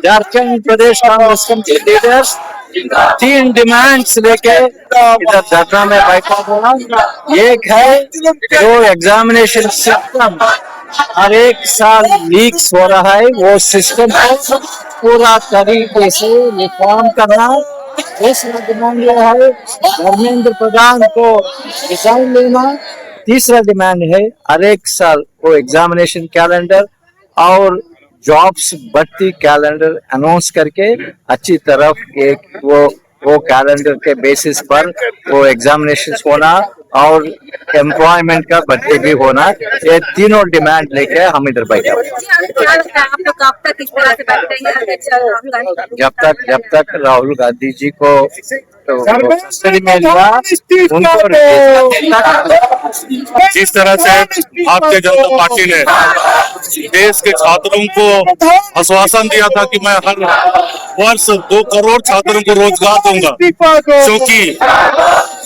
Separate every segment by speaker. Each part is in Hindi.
Speaker 1: झारखंड प्रदेश कांग्रेस कमेटी लीडर्स 3 डिमांड्स लेके इधर धरना में बैठा हुआ। एक है जो एग्जामिनेशन सिस्टम हर एक साल लीक्स हो रहा है, वो सिस्टम को पूरा तरीके से रिफॉर्म करना। दूसरा डिमांड यह है धर्मेंद्र प्रधान को रिजाइन लेना। तीसरा डिमांड है हर एक साल वो एग्जामिनेशन कैलेंडर और जॉब्स भर्ती कैलेंडर अनाउंस करके अच्छी तरफ एक वो कैलेंडर के बेसिस पर वो एग्जामिनेशन होना और एम्प्लॉयमेंट का भर्ती भी होना। ये तीनों डिमांड लेके हम इधर बैठे हुए। जब तक राहुल गांधी जी को कस्टडी में लिया उनको
Speaker 2: जिस तरह से भारतीय जनता पार्टी ने देश के छात्रों को आश्वासन दिया था कि मैं हर वर्ष 2 करोड़ छात्रों को रोजगार दूंगा, क्योंकि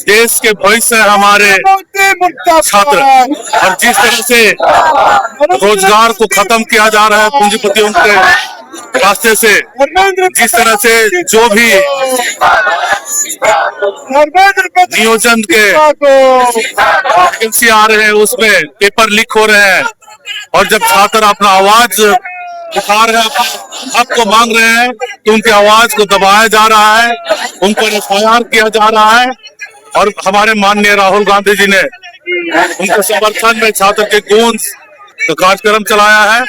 Speaker 2: देश के भविष्य हमारे छात्र, और जिस तरह से रोजगार को खत्म किया जा रहा है पूंजीपतियों के रास्ते से, जिस तरह से जो भी नियोजन के वैकेंसी आ रहे हैं उसमें पेपर लीक हो रहे हैं, और जब छात्र अपना आवाज उठा रहे हैं, हक को मांग रहे हैं, तो उनकी आवाज को दबाया जा रहा है, उन पर एफआईआर किया जा रहा है। और हमारे माननीय राहुल गांधी जी ने उनके समर्थन में छात्र के गूंज का कार्यक्रम चलाया है,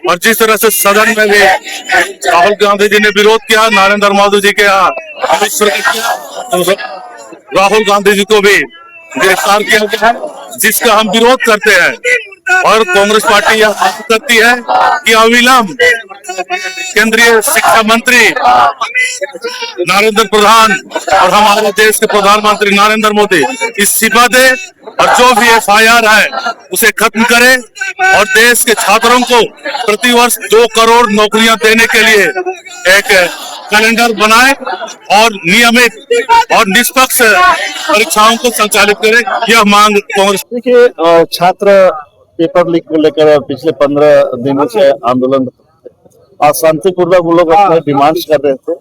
Speaker 2: और जिस तरह से सदन में भी राहुल गांधी जी ने विरोध किया, नरेंद्र मोदी जी के यहाँ किया, तो राहुल गांधी जी को भी गिरफ्तार किया गया है, जिसका हम विरोध करते हैं। और कांग्रेस पार्टी यह मांग करती है कि अविलंब केंद्रीय शिक्षा मंत्री नरेंद्र प्रधान और हमारे देश के प्रधानमंत्री नरेंद्र मोदी इस्तीफा दे, और जो भी एफआईआर है उसे खत्म करे, और देश के छात्रों को प्रतिवर्ष 2 करोड़ नौकरियां देने के लिए एक कैलेंडर बनाए और नियमित और निष्पक्ष परीक्षाओं को संचालित करे। यह मांग कांग्रेस।
Speaker 3: देखिए, छात्र पेपर लीक को लेकर पिछले 15 दिनों से आंदोलन और शांतिपूर्वक वो लोग अपने डिमांड्स कर रहे थे।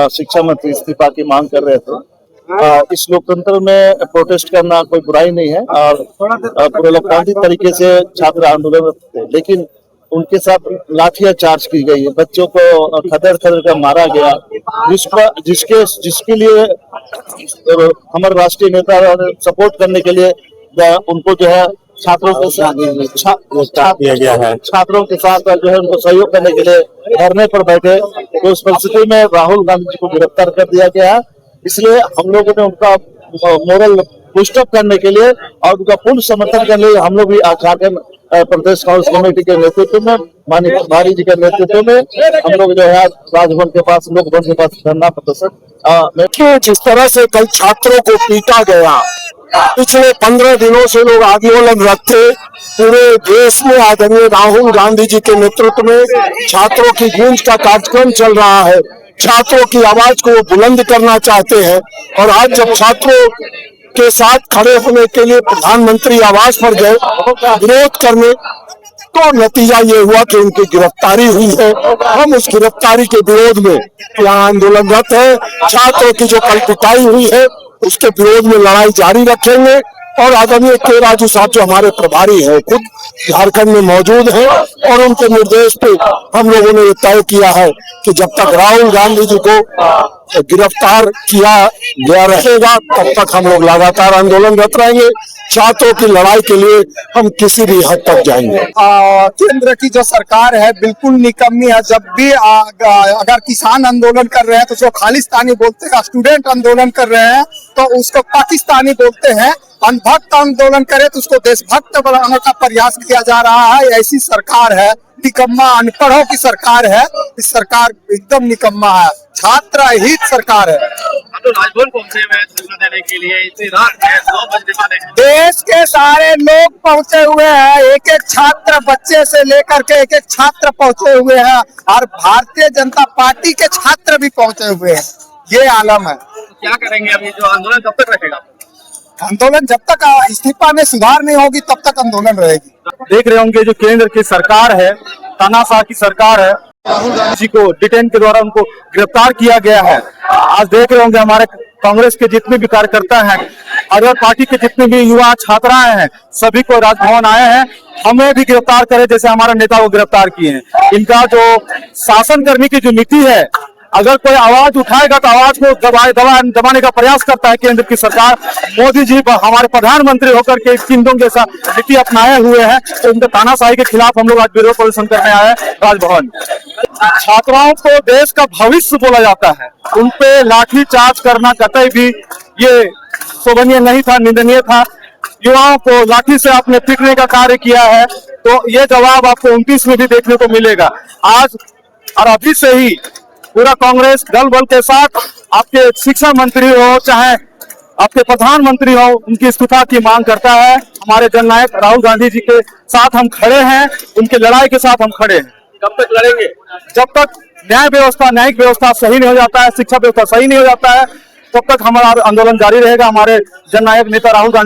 Speaker 3: शिक्षा मंत्री इस्तीफा की मांग कर रहे थे। इस लोकतंत्र में प्रोटेस्ट करना कोई बुराई नहीं है, और पूरे लोकतांत्रिक तरीके से छात्र आंदोलन थे, लेकिन उनके साथ लाठियां चार्ज की गई है, बच्चों को खदेड़ कर मारा गया, जिसके लिए हमारे राष्ट्रीय नेता सपोर्ट करने के लिए उनको जो है छात्रों के साथ दिया गया है, छात्रों के साथ जो है उनको सहयोग करने के लिए धरने पर बैठे, तो उस परिस्थिति में राहुल गांधी जी को गिरफ्तार कर दिया गया है। इसलिए हम लोगों ने उनका मोरल पुष्टअप करने के लिए और उनका पूर्ण समर्थन करने के लिए हम लोग भी झारखंड प्रदेश कांग्रेस कमेटी के नेतृत्व में, माननीय प्रभारी जी के नेतृत्व में हम लोग जो है राजभवन के पास, लोक भवन के पास धरना प्रदर्शन।
Speaker 4: जिस तरह से कल छात्रों को पीटा गया, पिछले 15 दिनों से लोग आंदोलनरत थे, पूरे देश में आदरणीय राहुल गांधी जी के नेतृत्व में छात्रों की गूंज का कार्यक्रम चल रहा है। छात्रों की आवाज को वो बुलंद करना चाहते हैं, और आज जब छात्रों के साथ खड़े होने के लिए प्रधानमंत्री आवास पर गए विरोध करने, तो नतीजा ये हुआ कि उनकी गिरफ्तारी हुई है। हम उस गिरफ्तारी के विरोध में यहाँ आंदोलनरत है। छात्रों की जो कल पिटाई हुई है उसके विरोध में लड़ाई जारी रखेंगे, और आदरणीय के राजू साहब जो हमारे प्रभारी हैं खुद झारखंड में मौजूद हैं, और उनके निर्देश पे हम लोगों ने ये तय किया है कि जब तक राहुल गांधी जी को गिरफ्तार किया गया रहेगा तब तक हम लोग लगातार आंदोलनरत रहेंगे। छात्रों की लड़ाई के लिए हम किसी भी हद तक जाएंगे।
Speaker 5: केंद्र की जो सरकार है बिल्कुल निकम्मी है। जब भी अगर किसान आंदोलन कर रहे हैं तो जो खालिस्तानी बोलते हैं, स्टूडेंट आंदोलन कर रहे हैं तो उसको पाकिस्तानी बोलते हैं, अनभक्त आंदोलन करे तो उसको देशभक्त बनाने का प्रयास किया जा रहा है। ऐसी सरकार है, निकम्मा अनपढ़ों की सरकार है। इस सरकार एकदम निकम्मा है, छात्र हित सरकार है।
Speaker 2: तो राजभवन पहुंचे हुए धरना देने के लिए, इतनी रात है, 9 बजने वाले हैं।
Speaker 5: देश के सारे लोग पहुंचे हुए हैं, एक एक छात्र, बच्चे से लेकर के एक एक छात्र पहुंचे हुए हैं, और भारतीय जनता पार्टी के छात्र भी पहुंचे हुए हैं। ये आलम है।
Speaker 2: क्या करेंगे अभी, जो आंदोलन कब तक रहेगा?
Speaker 5: आंदोलन जब तक इस्तीफा में सुधार नहीं होगी तब तक आंदोलन रहेगी।
Speaker 3: देख रहे होंगे जो केंद्र की सरकार है, तानाशाह की सरकार है, राहुल गांधी जी को डिटेन के द्वारा उनको गिरफ्तार किया गया है। आज देख रहे होंगे हमारे कांग्रेस के जितने भी कार्यकर्ता हैं, अदर पार्टी के जितने भी युवा छात्राएं हैं, सभी को राजभवन आए हैं हमें भी गिरफ्तार करे जैसे हमारा नेता को गिरफ्तार किए हैं। इनका जो शासन करने की जो नीति है, अगर कोई आवाज उठाएगा तो आवाज को दबाने का प्रयास करता है केंद्र की सरकार। मोदी जी हमारे प्रधानमंत्री होकर के किंदों के साथ नीति अपनाए हुए हैं, तो उनके तानाशाही के खिलाफ हम लोग आज विरोध प्रदर्शन करने आए हैं राजभवन। छात्राओं को देश का भविष्य बोला जाता है, उन पे लाठी चार्ज करना कतई भी ये शोभनीय नहीं था, निंदनीय था। युवाओं को लाठी से आपने पीटने का कार्य किया है, तो ये जवाब आपको 29 में भी देखने को मिलेगा। आज और अभी से ही पूरा कांग्रेस दल बल के साथ आपके शिक्षा मंत्री हो चाहे आपके प्रधानमंत्री हो, उनकी इस्तीफा की मांग करता है। हमारे जननायक राहुल गांधी जी के साथ हम खड़े हैं, उनकी लड़ाई के साथ हम खड़े हैं।
Speaker 2: कब तक लड़ेंगे?
Speaker 3: जब तक न्यायिक व्यवस्था सही नहीं हो जाता है, शिक्षा व्यवस्था सही नहीं हो जाता है, तब तक हमारा आंदोलन जारी रहेगा। हमारे जननायक नेता राहुल गांधी